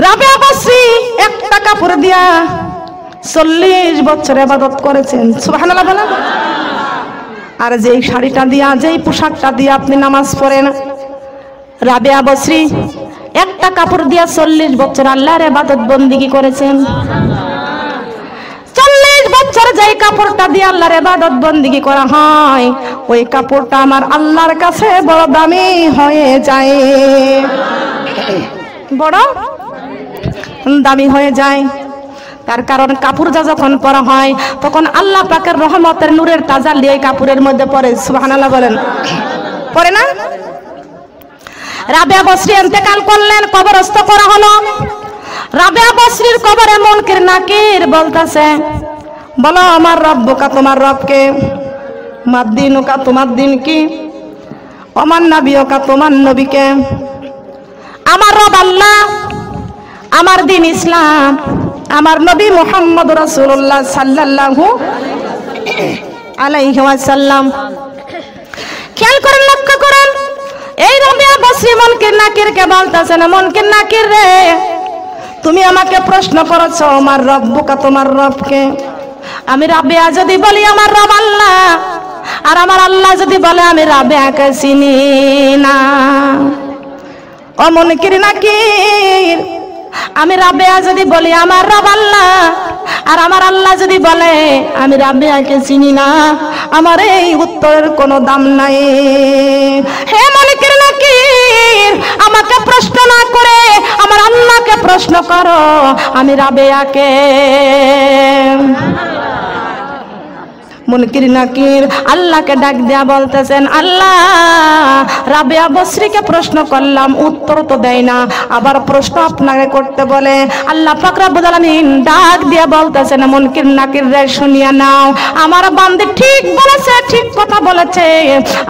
রাবেয়া বসরি একটা কাপড় দিয়া 40 বছর ইবাদত করেছেন। সুবহানাল্লাহ বলেন। আর যেই শাড়িটা দিয়া, যেই পোশাকটা দিয়া আপনি নামাজ পড়েন, রাবেয়া বসরি একটা কাপড় দিয়া 40 বছর আল্লাহর ইবাদত বন্দেগী করেছেন। 40 বছর যেই কাপড়টা দিয়ে আল্লাহর ইবাদত বন্দেগী করা হয়, ওই কাপড়টা আমার আল্লাহর কাছে বড় দামি হয়ে যায়, বড় দামি হয়ে যায়। তার কারণ কাপড়টা যখন পরা হয় তখন আল্লাহ পাকের রহমতের নূরের তাজাল্লি এই কাপড়ের মধ্যে পড়ে। সুবহানাল্লাহ বলেন। পড়ে না? রাবেয়া বসরি ইন্তেকাল করলেন, কবরস্থ করা হলো। রাবেয়া বসরির কবরে মুনকির নাকির বলতেছে, বলো আমার রব্বুকা, তোমার রবকে, মাদ্দিনুকা, তোমার দিন কি, আমার নবীকা, তোমার নবীকে। আমার রব আল্লাহ, আমার দিন ইসলাম, আমার নবী মুহাম্মদ রাসূলুল্লাহ সাল্লাল্লাহু আলাইহি ওয়াসাল্লাম। খেয়াল করেন, লক্ষ্য করেন, এই রাবেয়া বসরি মুনকির নাকিরকে বলতেছেন, মুনকির নাকির রে, তুমি আমাকে প্রশ্ন করেছো আমার রব্বুকা, তোমার রবকে। আমি রাবেয়া যদি বলি আমার রব আল্লাহ, আর আমার আল্লাহ যদি বলে আমি রাবেয়াকে চিনি না, ও মুনকির নাকির, আমি রাবেয়া যদি বলি আমার রব আল্লাহ, আর আমার আল্লাহ যদি বলে আমি রাবেয়াকে চিনি না, আমার এই উত্তরের কোনো দাম নাই। হে মুনকির নাকির, আমাকে প্রশ্ন না করে আমার আল্লাহকে প্রশ্ন করো, আমি রাবেয়াকে। মুনকির নাকির আল্লাহকে ডাক দেয়া বলতেছেন, আল্লাহ, রাবেয়া বসরিকে প্রশ্ন করলাম, উত্তর তো দেয় না, আবার প্রশ্ন আপনাকে করতে বলে। আল্লাহ পাক রব্বুল আলামিন ডাক দিয়া বলতেছেন, মুনকির নাকির রে, শুনিয়া নাও, আমার বান্দি ঠিক বলেছে, ঠিক কথা বলেছে।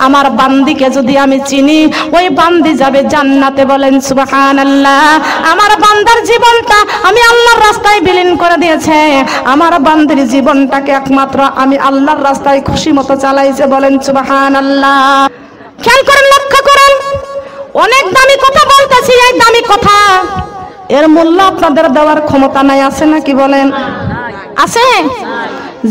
আমার বান্দিকে যদি আমি চিনি, ওই বান্দি যাবে জান্নাতে। বলেন সুবহানাল্লাহ। আমার বান্দার জীবনটা আমি আল্লাহর রাস্তায় বিলীন করে দিয়েছে, আমার বান্দির জীবনটাকে একমাত্র আমি আল্লাহর রাস্তায় খুশি মতো চালাইছে। বলেন সুবহানাল্লাহ। খেয়াল করেন, লক্ষ্য করেন, অনেক দামি কথা বলতেছি, এই দামি কথা এর মূল্য আপনাদের দেওয়ার ক্ষমতা নাই, আছে নাকি বলেন? আছে?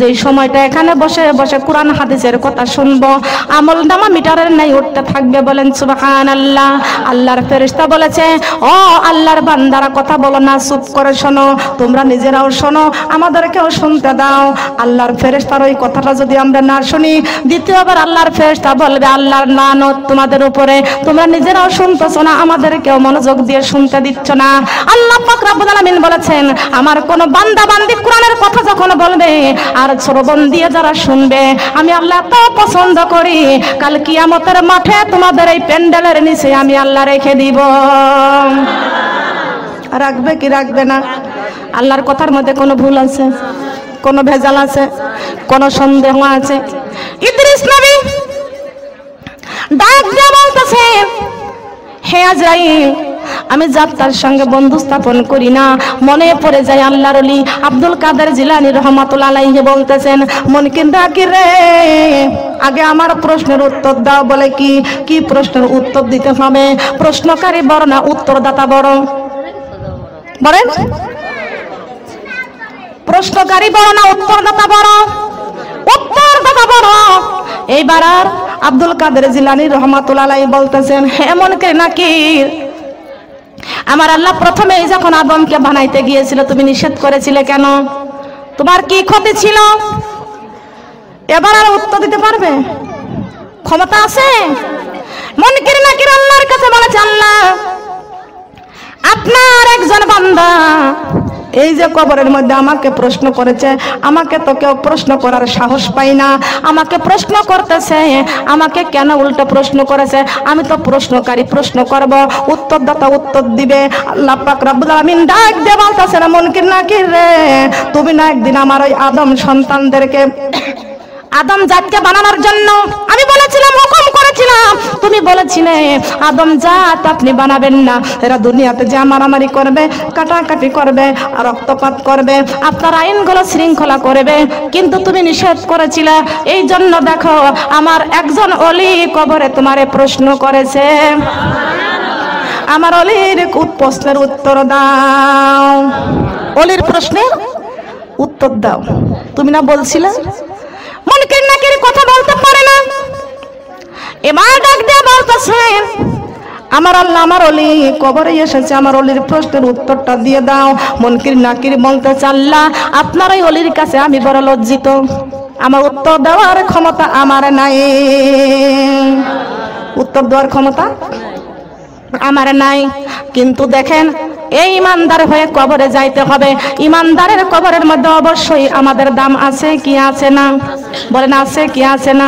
যেই সময়টা এখানে বসে বসে কোরআন হাদিসের কথা শুনবো, আমল নামা মিটারের নাই উঠতে থাকবে। বলেন সুবহানাল্লাহ। আল্লাহর ফেরেশতা বলেছে, ও আল্লাহর বান্দারা কথা বলো না, চুপ করে শোনো, তোমরা নিজেরাও শোনো, আমাদেরকেও শুনতে দাও। আল্লাহর ফেরেশতার ওই কথাটা যদি আমরা না শুনি, দ্বিতীয়বার আল্লাহর ফেরেশতা বলবে, আল্লাহর লানত তোমাদের উপরে, তোমরা নিজেরাও শুনতেছো না, আমাদেরকেও মনোযোগ দিয়ে শুনতে দিচ্ছ না। আল্লাহ পাক রব্বুল আলামিন বলেছেন, আমার কোন বান্দা বান্দি কোরআনের কথা যখন বলবে আর শ্রবণ দিয়ে যারা শুনবে, আমি আল্লাহ তো পছন্দ করি, কাল কিয়ামতের মাঠে তোমাদের এই প্যান্ডেলের নিচে আমি আল্লাহ রেখে দিব। রাখবে কি রাখবে না? আল্লাহর কথার মধ্যে কোনো ভুল আছে? কোনো ভেজাল আছে? কোনো সন্দেহ আছে? ইদ্রিস নবী ডাক দিয়ে বলতেছে, হে আজরাইল, আমি যাত্রার সঙ্গে বন্ধু স্থাপন করি না, মনে পড়ে যায় আল্লাহর ওলি আব্দুল কাদের জিলানী রাহমাতুল্লাহ আলাইহি বলতেছেন, মুনকির নাকির রে, আগে আমার প্রশ্নের উত্তর দাও। বলে কি? কি প্রশ্নের উত্তর দিতে হবে? প্রশ্নকারী বড় না উত্তরদাতা বড়? বলেন, প্রশ্নকারী বড় না উত্তরদাতা বড়? উত্তরদাতা বড়। এইবার আর আব্দুল কাদের জিলানী রাহমাতুল্লাহ আলাইহি বলতেছেন, হে মুনকির নাকির, আমার আল্লাহ প্রথমে যখন আদমকে বানাইতে গিয়েছিল, তুমি নিষেধ করেছিলে কেন? তোমার কি ক্ষতি ছিল? এবার আর উত্তর দিতে পারবে? ক্ষমতা আছে? মুনকির নাকির আল্লাহর কাছে বলেছে, আল্লাহ, আপনার একজন বান্দা এই যে কবরের মধ্যে আমাকে প্রশ্ন করেছে, আমাকে তো কেউ প্রশ্ন করার সাহস পাই না, আমাকে প্রশ্ন করতেছে, আমাকে কেন উল্টো প্রশ্ন করেছে? আমি তো প্রশ্নকারী, প্রশ্ন করব, উত্তরদাতা উত্তর দিবে। আল্লাহ পাক রব্বুল আলামিন ডাক দিয়ে বলতেছে, না মুনকির নাকির রে, তুমি না একদিন আমার ওই আদম সন্তানদেরকে, আদম জাতকে বানানোর জন্য আমি বলেছিলাম, হুকুম করেছিলাম, তুমি বলেছিলে আদম জাত আপনি বানাবেন না, এরা দুনিয়াতে যে মারামারি করবে, কাটাকাটি করবে, রক্তপাত করবে, আপনার আইনগুলো শৃঙ্খলা করবে, কিন্তু তুমি নিষেধ করেছিলে। এই জন্য দেখো আমার একজন ওলি কবরে তোমারে প্রশ্ন করেছে। আমার অলির প্রশ্নের উত্তর দাও। অলির প্রশ্নের উত্তর দাও। তুমি না বলছিলে মুনকির নাকির কথা বলতে পারে না, এবার ডাক দিয়ে বলতেছেন আমার আল্লাহ আমার অলি কবরে এসেছে, আমার অলির প্রশ্নের উত্তরটা দিয়ে দাও। মুনকির নাকির বলতেছে আল্লাহ আপনার ওই অলির কাছে আমি বড় লজ্জিত, আমার উত্তর দেওয়ার ক্ষমতা আমার নাই, উত্তর দেওয়ার ক্ষমতা আমার নাই। কিন্তু দেখেন এই ইমানদার হয়ে কবরে যাইতে হবে, ইমানদারের কবরের মধ্যে অবশ্যই আমাদের দাম আছে কি আছে না, বলেন আছে কি আছে না।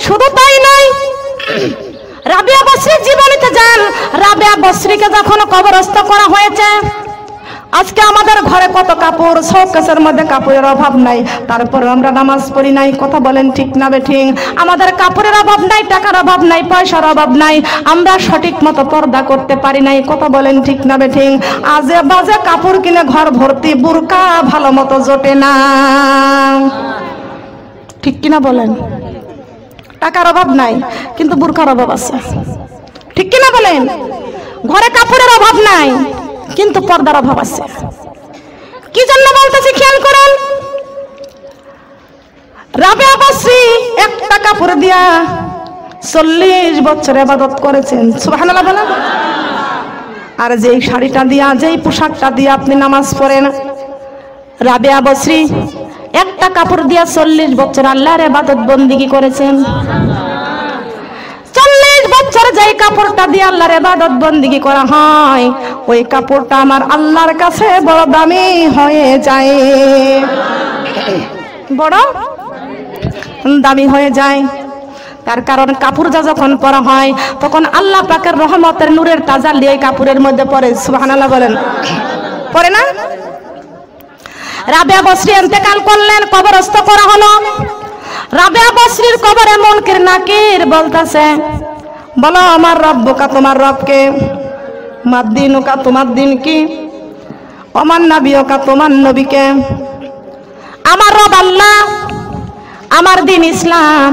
শুধু তাই নয়, রাবিয়া বসরির জীবনীতে যান, রাবিয়া বসরিকে যখন কবরস্থ করা হয়েছে, আজকে আমাদের ঘরে কত কাপড়, শোকেসের মধ্যে কাপড়ের অভাব নাই, তারপরে আমরা নামাজ পড়ি নাই। কথা বলেন ঠিক না বেঠিক? আমাদের কাপড়ের অভাব নাই, টাকার অভাব নাই, পয়সার অভাব নাই, আমরা সঠিক মতো পর্দা করতে পারি নাই। কথা বলেন ঠিক না বেঠিক? আজে বাজে কাপড় কিনে ঘর ভর্তি, বুরকা ভালো মতো জোটে না, ঠিক কিনা বলেন? টাকার অভাব নাই কিন্তু বুরকার অভাব আছে, ঠিক কিনা বলেন? ঘরে কাপড়ের অভাব নাই কিন্তু পর্দার অভাব আছে। কি জন্য বলতেছি খেয়াল করুন। রাবিয়া বসরি একটা কাপড় দিয়া 40 বছর ইবাদত করেছেন, সুবহানাল্লাহ বলেন। আর যেই শাড়িটা দিয়া, যেই পোশাকটা দিয়া আপনি নামাজ পড়েন, রাবিয়া বসরি একটা কাপড় দিয়া 40 বছর আল্লাহর ইবাদত বন্দেগী করেছেন। 40 বছর যেই কাপড়টা দিয়ে আল্লাহর ইবাদত বন্দেগী করা হয়, ওই কাপড়টা আমার আল্লাহর কাছে বড় দামি হয়ে যায়, বড় দামি হয়ে যায়। তার কারণ কাপড়টা যখন পরা হয় তখন আল্লাহ পাকের রহমতের নূরের তাজাল্লি ওই কাপড়ের মধ্যে পড়ে, সুবহানাল্লাহ বলেন, পড়ে না? রাবিয়া বসরি ইন্তেকাল করলেন, কবরস্থ করা হলো। রাবিয়া বসরির কবরে মুনকির নাকির বলতেছে বলো আমার রব্বুকা, তোমার রবকে, মাদ্দিনুকা, তোমার দিন কি, ওমান নবিয়ুকা, তোমার নবীকে। আমার রব আল্লাহ, আমার দিন ইসলাম,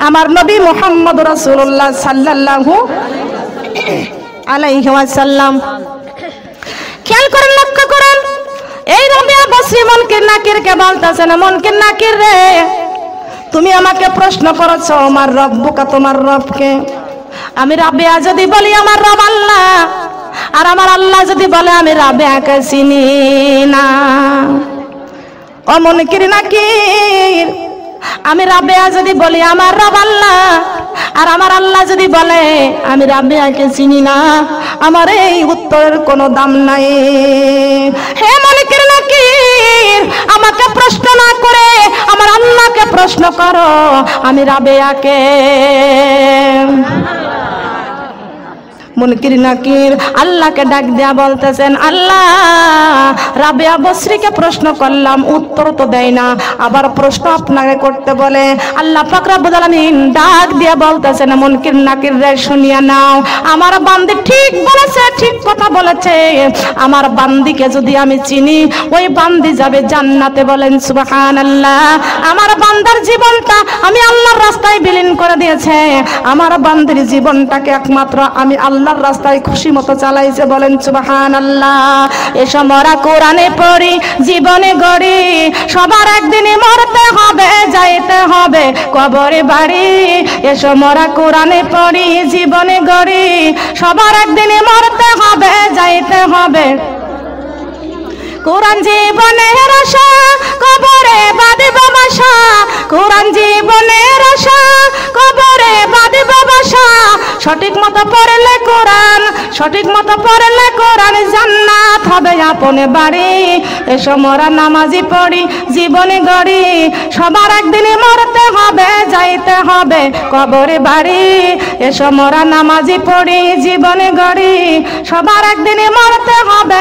আমার নবী মুহাম্মদ রাসূলুল্লাহ সাল্লাল্লাহু আলাইহি ওয়াসাল্লাম। খেয়াল করেন, লক্ষ্য করেন, এই রাবিয়া বসরি মুনকির নাকিরকে বলতেছে না, মুনকির নাকির রে তুমি আমাকে প্রশ্ন করেছো আমার রব্বুকা, তোমার রবকে। আমি রাবিয়া যদি বলি আমার রব আল্লাহ, আর আমার আল্লাহ যদি বলে আমি রাবিয়াকে চিনি না, ও মুনকির নাকির, আমি রাবিয়া যদি বলি আমার রব আল্লাহ, আর আমার আল্লাহ যদি বলে আমি রাবিয়াকে চিনি না, আমার এই উত্তরের কোনো দাম নাই। হে মুনকির নাকির, আমাকে প্রশ্ন না করে আমার আল্লাহকে প্রশ্ন করো, আমি রাবিয়াকে। মুনকির নাকির আল্লাহকে ডাক দিয়া বলতেছেন আল্লাহ রাবিয়া বসরিকে প্রশ্ন করলাম, উত্তর তো দেয় না, আবার প্রশ্ন আপনাকে করতে বলে। আল্লাহ পাক রব্বুল আলামিন ডাক দিয়া বলতেছেন মুনকির নাকির রে শুনিয়া নাও, আমার বান্দি ঠিক বলেছে, ঠিক কথা বলেছে। আমার বান্দিকে যদি আমি চিনি, ওই বান্দি যাবে জান্নাতে, বলেন সুবহানাল্লাহ। আমার বান্দার জীবনটা আমি আল্লাহর রাস্তায় বিলীন করে দিয়েছে, আমার বান্দির জীবনটাকে একমাত্র আমি আল্লাহর রাস্তায় খুশি মতো চালাইছে, বলেন সুবহানাল্লাহ। এসব মরা কোরআনে পড়ি, জীবনে গড়ি, সবার একদিনে মরতে হবে, যাইতে হবে কবরে বাড়ি। এসব মরা কোরআনে পড়ি, জীবনে গড়ি, সবার একদিনে মরতে হবে, যাইতে হবে। কোরআন জীবনের আশা, কবরে বাঁধব বাসা, কোরআন জীবনের আশা, কবরে বাঁধব বাসা। সঠিক মতো পড়লে কোরআন, সঠিক মতো পড়লে কোরআন, জান্নাত হবে আপনে বাড়ি। এসো মোরা নামাজি পড়ি, জীবনে গড়ি, সবার একদিনে মরতে হবে, যাইতে হবে কবরে বাড়ি। এসো মোরা নামাজি পড়ি, জীবনে গড়ি, সবার একদিনে মরতে হবে।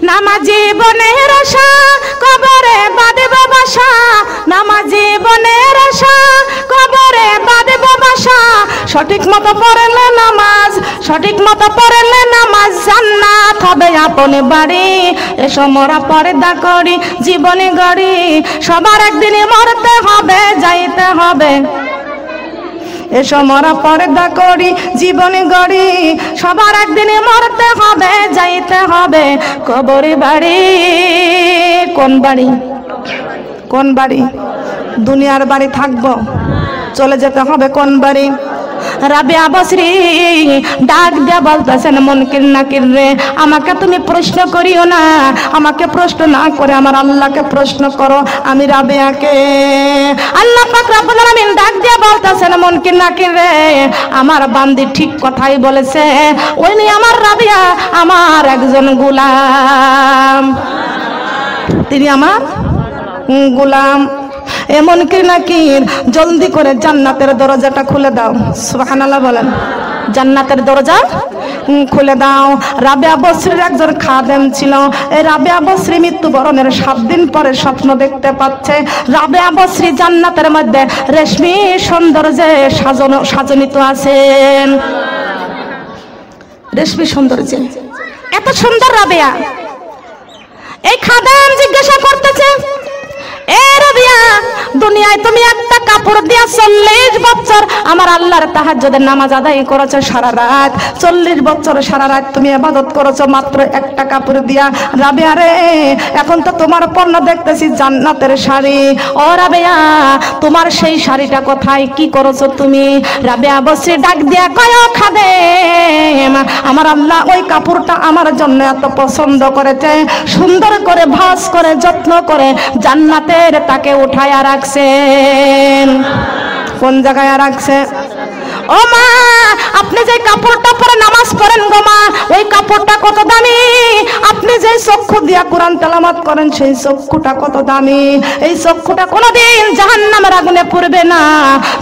নামাজি জীবনের আশা, কবরে বাঁধব বাসা, নামাজি জীবনের আশা, কবরে বাঁধব বাসা। সঠিক মতো পড়লে নামাজ, সঠিক মতো পড়লে নামাজ, জান্নাত হবে আপনে বাড়ি। এসো মোরা পর্দা করি, জীবনে গড়ি, সবার একদিনে মরতে হবে, যাইতে হবে। এসো মোরা পর্দা করি জীবন গড়ি, সবার একদিনে মরতে হবে, যাইতে হবে কবরে বাড়ি। কোন বাড়ি? কোন বাড়ি? দুনিয়ার বাড়ি থাকবো, চলে যেতে হবে কোন বাড়ি? রাবিয়া বসরি ডাক দিয়া বলতেছেন মুনকির নাকির রে, আমাকে তুমি প্রশ্ন করিও না, আমাকে প্রশ্ন না করে আমার আল্লাহকে প্রশ্ন করো, আমি রাবিয়াকে। আল্লাহ পাক রব্বুল আলামিন ডাক দিয়া বলতেছেন মুনকির নাকির রে, আমার বান্দি ঠিক কথাই বলেছে, ওই নিয়ে আমার রাবিয়া আমার একজন গোলাম, তিনি আমার গোলাম। এমন কি নাকির জলদি করে জান্নাতের দরজাটা খুলে দাও, সুবহানাল্লাহ বলেন। জান্নাতের দরজা খুলে দাও। রাবিয়া বসরির একজন খাদেম ছিল। এই রাবিয়া বসরি মৃত্যুবরণের 7 দিন পরে স্বপ্ন দেখতে পাচ্ছে রাবিয়া বসরি জান্নাতের মধ্যে রেশমি সৌন্দর্যে সাজনিত আছেন। রেশমি সৌন্দর্যে এত সুন্দর রাবিয়া। এই খাদেম জিজ্ঞাসা করতেছে, এ রাবিয়া, দুনিয়ায় তুমি একটা কাপড় দিয়া 40 বছর আমার আল্লাহর তাহাজ্জুদের নামাজ আদায় করেছো সারা রাত, 40 বছর সারা রাত তুমি ইবাদত করেছো মাত্র একটা কাপড় দিয়া। রাবিয়া রে, এখন তো তোমার পণ্য দেখতেছি জান্নাতের শাড়ি। ও রাবিয়া, তোমার সেই শাড়িটা কোথায়? কি করেছো তুমি? রাবিয়া বসরি ডাক দিয়া কয়, খাদেম, আমার আল্লাহ ওই কাপড়টা আমার জন্য এত পছন্দ করেছে, সুন্দর করে ভাঁজ করে যত্ন করে জান্নাতের তাকে উঠায়া রাখছেন। কোন জায়গায় রাখছে? ও মা, আপনি যে কাপড়টা পরে নামাজ পড়েন গো মা, ওই কাপড়টা কত দামি। আপনি যে চক্ষু দিয়া কোরআন তেলাওয়াত করেন, সেই চক্ষুটা কত দামি। এই চক্ষুটা কোনোদিন জাহান্নামের আগুনে পড়বে না।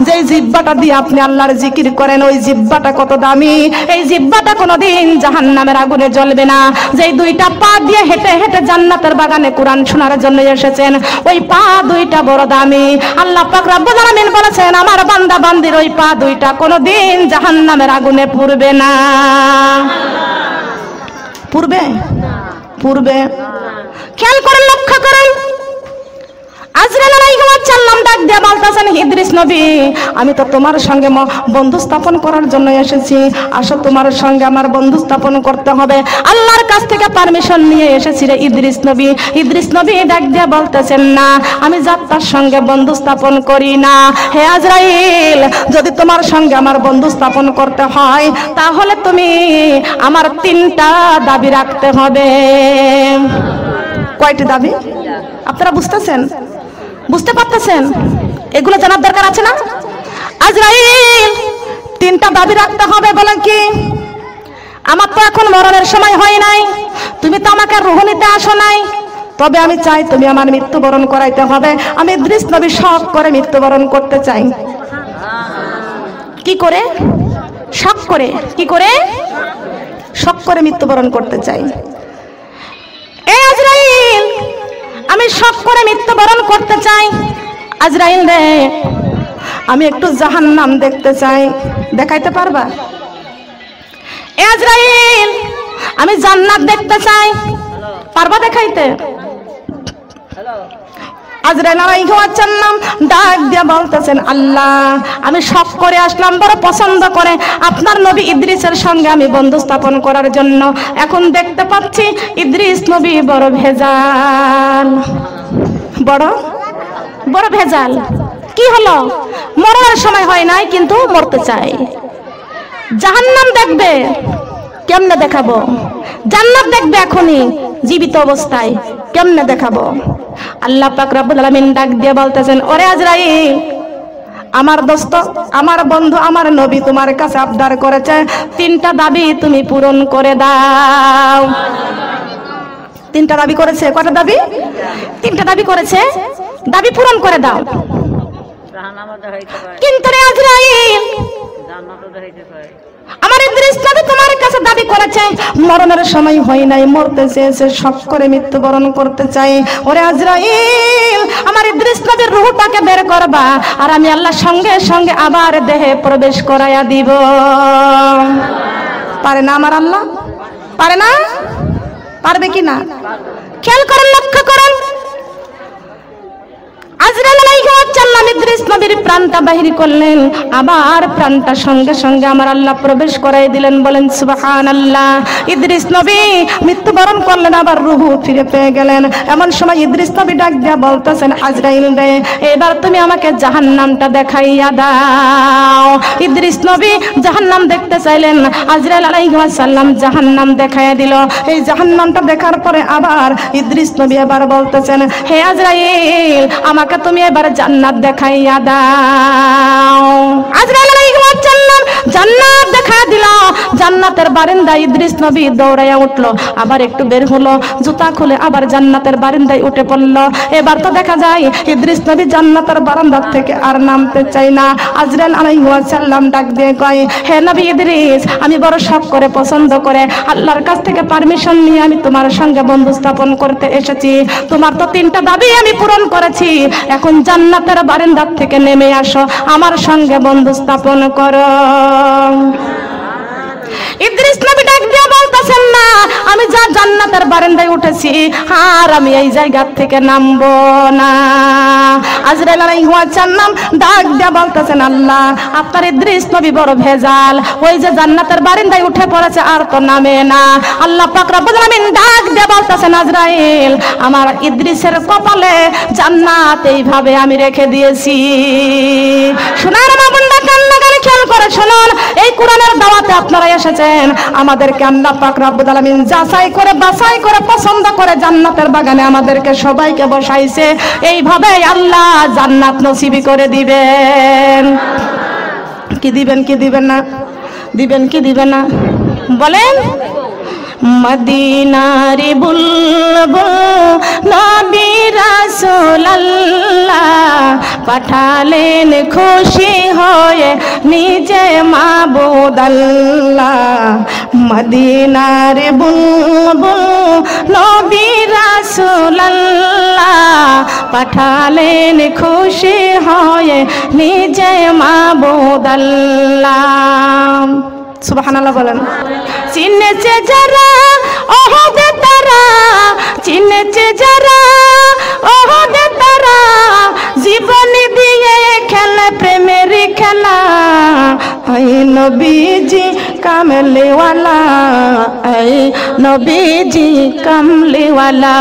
যে জিহ্বাটা দিয়ে আপনি আল্লাহর জিকির করেন, ওই জিহ্বাটা কত দামি। এই জিহ্বাটা কোনোদিন জাহান্নামের আগুনে জ্বলবে না। যেই 2টা পা দিয়ে হেঁটে হেঁটে জান্নাতের বাগানে কোরআন শোনার জন্য এসেছেন, ওই পা 2টা বড় দামি। আল্লাহ পাক রব্বুল আলামিন বলেছেন, আমার বান্দা বান্দির ওই পা 2টা কোনদিন জাহান্নামের আগুনে পুড়বে না। পুড়বে? পুড়বে। খেয়াল করেন, লক্ষ্য করেন। আজরাইল আলাইহিস সালাম ডাক দিয়ে বলতেছেন, ইদ্রিস নবী, আমি তো তোমার সঙ্গে বন্ধু স্থাপন করার জন্য এসেছি, আসো তোমার সঙ্গে আমার বন্ধু স্থাপন করতে হবে। আল্লাহর কাছ থেকে পারমিশন নিয়ে এসেছি রে ইদ্রিস নবী। ইদ্রিস নবী ডাক দিয়ে বলতেছেন, না, আমি যাত্রার সঙ্গে বন্ধু স্থাপন করি না। হে আজরাইল, যদি তোমার সঙ্গে আমার বন্ধু স্থাপন করতে হয়, তাহলে তুমি আমার 3টা দাবি রাখতে হবে। কয়টি দাবি? আপনারা বুঝতেছেন? বুঝতে পারতেছেন? এগুলো জানার দরকার আছে না? আজরাইল 3টা দাবি রাখতে হবে। বলেন কি? আমার তো এখন মরণের সময় হয় নাই, তুমি তো আমাকে রূহ নিতে আসো নাই, তবে আমি চাই তুমি আমার মৃত্যুবরণ করাইতে হবে। আমি ইদ্রিস নবী শখ করে মৃত্যুবরণ করতে চাই। কি করে? শখ করে। কি করে? শখ করে মৃত্যুবরণ করতে চাই। এই আজরাইল, আমি শখ করে মৃত্যুবরণ করতে চাই। আজরাইল রে, আমি একটু জাহান্নাম দেখতে চাই, দেখাইতে পারবা? এ আজরাইল, আমি জান্নাত দেখতে চাই, পারবা দেখাইতে? আজরাইল আলাইহিস সালাম ডাক দিয়ে বলতেছেন, আল্লাহ, আমি শখ করে আসলাম, বড় পছন্দ করে আপনার নবী ইদ্রিসের সঙ্গে আমি বন্ধু স্থাপন করার জন্য। এখন দেখতে পাচ্ছি ইদ্রিস নবী বড় ভেজাল, বড় বড় ভেজাল। কি হলো? মরার সময় হয় নাই, কিন্তু মরতে চাই। জাহান্নাম দেখবে, কেমনে দেখাবো? জান্নাত দেখবে এখনই জীবিত অবস্থায়, কেমনে দেখাবো? আল্লাহ পাক রব্বুল আলামিন ডাক দিয়ে বলতেছেন, ওরে আজরাইল, আমার দোস্ত, আমার বন্ধু, আমার নবী তোমার কাছে আবদার করেছে, 3টা দাবি তুমি পূরণ করে দাও। 3টা দাবি করেছে। কয়টা দাবি? 3টা দাবি করেছে। দাবি পূরণ করে দাও। কিন্তু রে আজরাইল, আমার ইদ্রিস নবী তোমার কাছে দাবি করেছে, মরণের সময় হয় নাই, মরতে চেয়েছে, শখ করে মৃত্যুবরণ করতে চাই। ওরে আজরাইল, আমার ইদ্রিস নবীর রূহটাকে বের করবা, আর আমি আল্লাহ সঙ্গে সঙ্গে আবার দেহে প্রবেশ করাইয়া দিব। পারে না আমার আল্লাহ? পারে না? পারবে কি না? খেয়াল করেন, লক্ষ্য করেন। আজরাইল আলাইহিস ওয়াসাল্লাম ইদ্রিস নবীর প্রাণটা বাহির করলেন, আবার প্রাণটা সঙ্গে সঙ্গে আমার আল্লাহ প্রবেশ করাই দিলেন। বলেন সুবহানাল্লাহ। ইদ্রিস নবী মৃত্যুবরণ করলেন, আবার রূহ ফিরে পেয়ে গেলেন। এমন সময় ইদ্রিস নবী ডাক দিয়া বলতেছেন, আজরাইল রে, এবার তুমি আমাকে জাহান্নামটা দেখাইয়া দাও। ইদ্রিস নবী জাহান্নাম দেখতে চাইলেন, আজরাইল আলাইহিস সালাম জাহান্নাম দেখাইয়া দিল। এই জাহান্নামটা দেখার পরে আবার ইদ্রিস নবী এবার বলতেছেন, হে আজরাইল, আমাকে তুমি এবার জান্নাত দেখাইয়া দাও। আজরাইল আলাইহিস সালাম জান্নাত দেখাইয়া দিল। জান্নাতের বারান্দায় ইদ্রিস নবী দৌড়াইয়া উঠলো, আবার একটু বের হলো, জুতা খুলে আবার জান্নাতের বারান্দায় উঠে পড়লো। এবার তো দেখা যায় ইদ্রিস নবী জান্নাতের বারান্দা থেকে আর নামতে চাই না। আজরাইল আলাইহিস সালাম ডাক দিয়ে কয়, হে নবী ইদ্রিস, আমি বড় শখ করে পছন্দ করে আল্লাহর কাছ থেকে পারমিশন নিয়ে আমি তোমার সঙ্গে বন্ধু স্থাপন করতে এসেছি। তোমার তো 3টা দাবি আমি পূরণ করেছি, এখন জান্নাতের বারান্দা থেকে নেমে আসো, আমার সঙ্গে বন্ধু স্থাপন করো। ইদ্রিস নবী ডাক দিয়ে বলতেছেন, না, আমি যা জান্নাতের বারান্দায় উঠেছি আর আমি এই জায়গা থেকে নামবো না। আজরাইল আলাইহিস সালাম ডাক দিয়ে বলতেছেন, আল্লাহ, আপনার ইদ্রিস নবী বড় ভেজাল, ওই যে জান্নাতের বারান্দায় উঠে পড়েছে আর তো নামে না। আল্লাহ পাক রব্বুল আলামিন ডাক দিয়ে বলতেছেন, আজরাইল, আমার ইদ্রিসের কপালে জান্নাত এইভাবে আমি রেখে দিয়েছি। শোনার মা বোনরা কান্না করে খেয়াল করে শুনুন, এই কোরআনের দাওয়াতে আপনারা এসেছেন, আমাদেরকে আল্লাহ পাক রব্বুল আলামিন যাচাই করে বাছাই করে পছন্দ করে জান্নাতের বাগানে আমাদেরকে সবাইকে বসাইছে। এইভাবে আল্লাহ জান্নাত নসিব করে দিবেন। কি দিবেন, কি দিবেন না? দিবেন কি দিবেন না বলেন? মদিনার বুলবুল নবী রাসূলুল্লাহ পাঠালেন খুশি হয়ে নিজে মাবুদ আল্লাহ। মদিনার বুলবুল নবী রাসূলুল্লাহ পাঠালেন খুশি হয়ে নিজে মাবুদ আল্লাহ। সুবহানাল্লাহ বলেন। চিনেছে যারা ওহদে তারা, চিনেছে যারা ওহদে তারা, জীবন দিয়ে খেলে প্রেমের খেলা। আই নবীজি কামলিওয়ালা, আই নবীজি কামলিওয়ালা।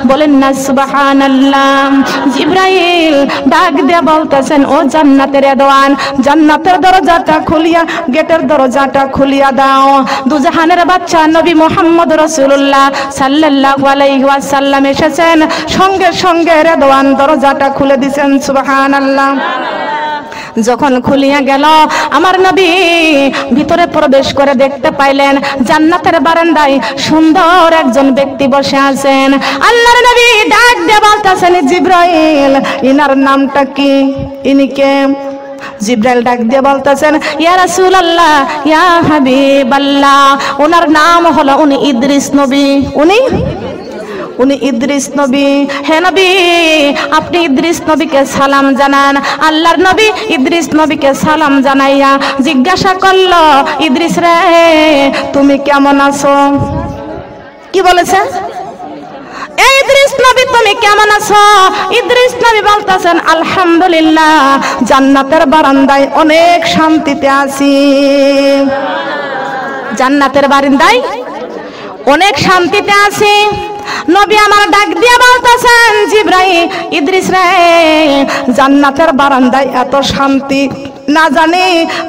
বলেন না সুবহানাল্লাহ। জিবরাইল ডাক দিয়ে বলতেছেন, ও জান্নাতের দেওয়ান, জান্নাতের দরজাটা খুলিয়া, গেটের দরজাটা খুলিয়া দাও। দুজাহানের বাচ্চা নবী মুহাম্মদ রাসূলুল্লাহ সাল্লাল্লাহু আলাইহি ওয়াসাল্লাম এসেছেন, সঙ্গে সঙ্গে রেদওয়ান দরজাটা খুলে দিয়েছেন। সুবহানাল্লাহ। যখন খুলিয়া গেল, আমার নবী ভিতরে প্রবেশ করে দেখতে পাইলেন জান্নাতের বারান্দায় সুন্দর একজন ব্যক্তি বসে আছেন। আল্লাহর নবী ডাক দিয়ে বলতেছেন, জিবরাইল, ইনার নামটা কি? ইনি কে? জিবরাইল ডাক দিয়ে বলতেছেন, ইয়া রাসূলুল্লাহ, ইয়া হাবিবাল্লাহ, ওনার নাম হলো, উনি ইদ্রিস নবী। উনি ইদ্রিস নবী। হে নবী, আপনি ইদ্রিস নবীকে সালাম জানান। আল্লাহর নবী ইদ্রিস নবীকে সালাম জানাইয়া জিজ্ঞাসা করলো, ইদ্রিস রে, তুমি কেমন আছো? কি বলেছে? এই ইদ্রিস নবী, তুমি কেমন আছো? ইদ্রিস নবী বলতেছেন, আলহামদুলিল্লাহ, জান্নাতের বারান্দায় অনেক শান্তিতে আছি। জান্নাতের বারান্দায় অনেক শান্তিতে আছি। নবী আমার ডাক দিয়ে বলতেছেন, জিবরাইল, ইদ্রিস রে, জান্নাতের বারান্দায় এত শান্তি, না জানি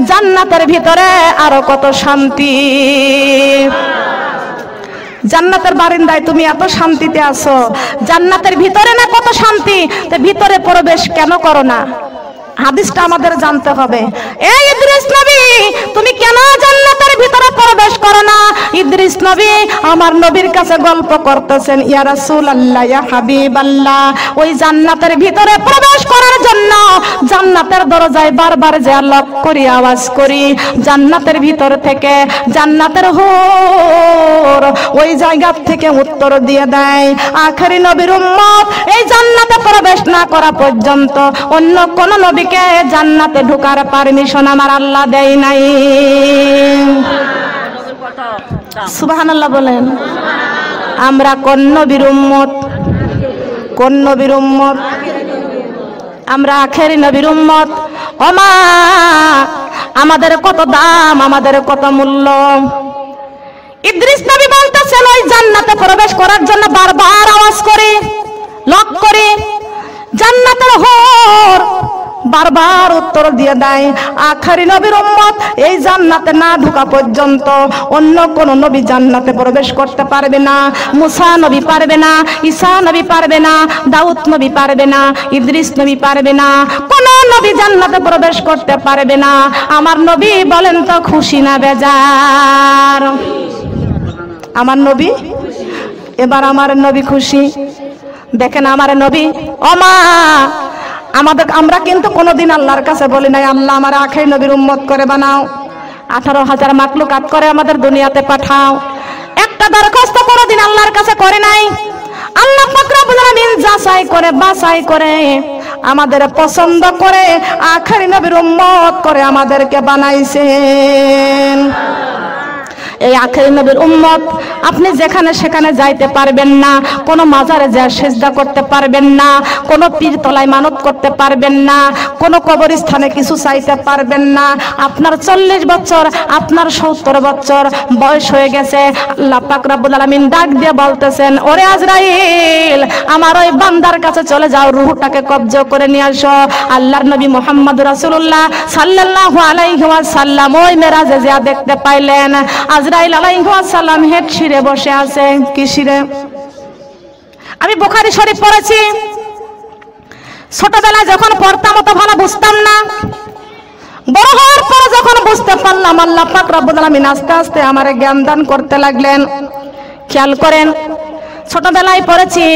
জান্নাতের ভিতরে আরো কত শান্তি। জান্নাতের বারান্দায় তুমি এত শান্তিতে আছো, জান্নাতের ভিতরে না কত শান্তি, তো ভিতরে প্রবেশ কেন করো না? হাদিসটা আমাদের জানতে হবে। এই ইদ্রিস নবী, তুমি কেন জান্নাতের ভিতরে প্রবেশ করো না? ইদ্রিস নবী আমার নবীর কাছে গল্প করতেছেন, ইয়া রাসূলুল্লাহ, ইয়া হাবিবাল্লাহ, ওই জান্নাতের ভিতরে প্রবেশ করার জন্য জান্নাতের দরজায় বারবার যে লক করি, আওয়াজ করি, জান্নাতের ভিতর থেকে জান্নাতের হুর ওই জায়গা থেকে উত্তর দিয়ে দেয়, আখেরি নবীর উম্মত এই জান্নাতে প্রবেশ না করা পর্যন্ত অন্য কোন নবীকে জান্নাতে ঢোকার পারমিশন আমার আল্লাহ দেয় নাই। সুবহানাল্লাহ বলেন। আমরা কোন নবীর উম্মত? কোন নবীর উম্মত? আমরা আখেরি নবীর উম্মত। ও মা, আমাদের কত দাম, আমাদের কত মূল্য। ইদ্রিস নবী বলতেছেন ওই জান্নাতে প্রবেশ করার জন্য বারবার আওয়াজ করে, লক করে, জান্নাতের হুর বারবার উত্তর দিয়ে দেয়, আখেরি নবীর উম্মত এই জান্নাতে না ঢোকা পর্যন্ত অন্য কোন নবী জান্নাতে প্রবেশ করতে পারবে না। মুসা নবী পারবে না, ঈসা নবী পারবে না, দাউদ নবী পারবে না, ইদ্রিস নবী পারবে না, কোন নবী জান্নাতে প্রবেশ করতে পারবে না। আমার নবী বলেন তো খুশি না বেজার? আমার নবী, এবার আমার নবী খুশি। দেখেন আমার নবী, ও মা, আমরা কিন্তু কোনোদিন আল্লাহর কাছে বলি নাই আল্লাহ আমার আখেরি নবীর উম্মত করে বানাও, 18,000 মাখলুকাত করে আমাদের দুনিয়াতে পাঠাও। একটা দরখাস্ত কোনোদিন আল্লাহর কাছে করে নাই। আল্লাহ পাক রব্বুল আলামিন যাচাই করে বাছাই করে আমাদের পছন্দ করে আখেরি নবীর উম্মত করে আমাদেরকে বানাইছেন। এই আখেরি নবীর উম্মত আপনি যেখানে সেখানে যাইতে পারবেন না, কোনো মাজারে যা সেজদা করতে পারবেন না, কোনো পীর তলায় মানত করতে পারবেন না, কোনো কবরস্থানে কিছু চাইতে পারবেন না। আপনার 40 বছর, আপনার 70 বছর বয়স হয়ে গেছে, আল্লাহ পাক রব্বুল আলামিন ডাক দিয়ে বলতেছেন, ওরে আজরাইল, আমার ওই বান্দার কাছে চলে যাও, রূহটাকে কবজা করে নিয়ে আসো। আল্লাহর নবী মুহাম্মদ রাসূলুল্লাহ সাল্লাল্লাহু আলাইহি ওয়াসাল্লাম ওই মেরাজে যা দেখতে পাইলেন, আজরাইল আলাইহিস সালাম হেড শিরে বসে আছে। কি শিরে? আমি বুখারী শরীফ পড়েছি, ছোটবেলায় যখন পড়তাম অত ভালো বুঝতাম না, বড় হওয়ার পরে যখন বুঝতে পারলাম আল্লাহ পাক রব্বুল আলামিন আস্তে আস্তে আমারে জ্ঞান দান করতে লাগলেন। খেয়াল করেন, ছোটবেলায় পড়েছি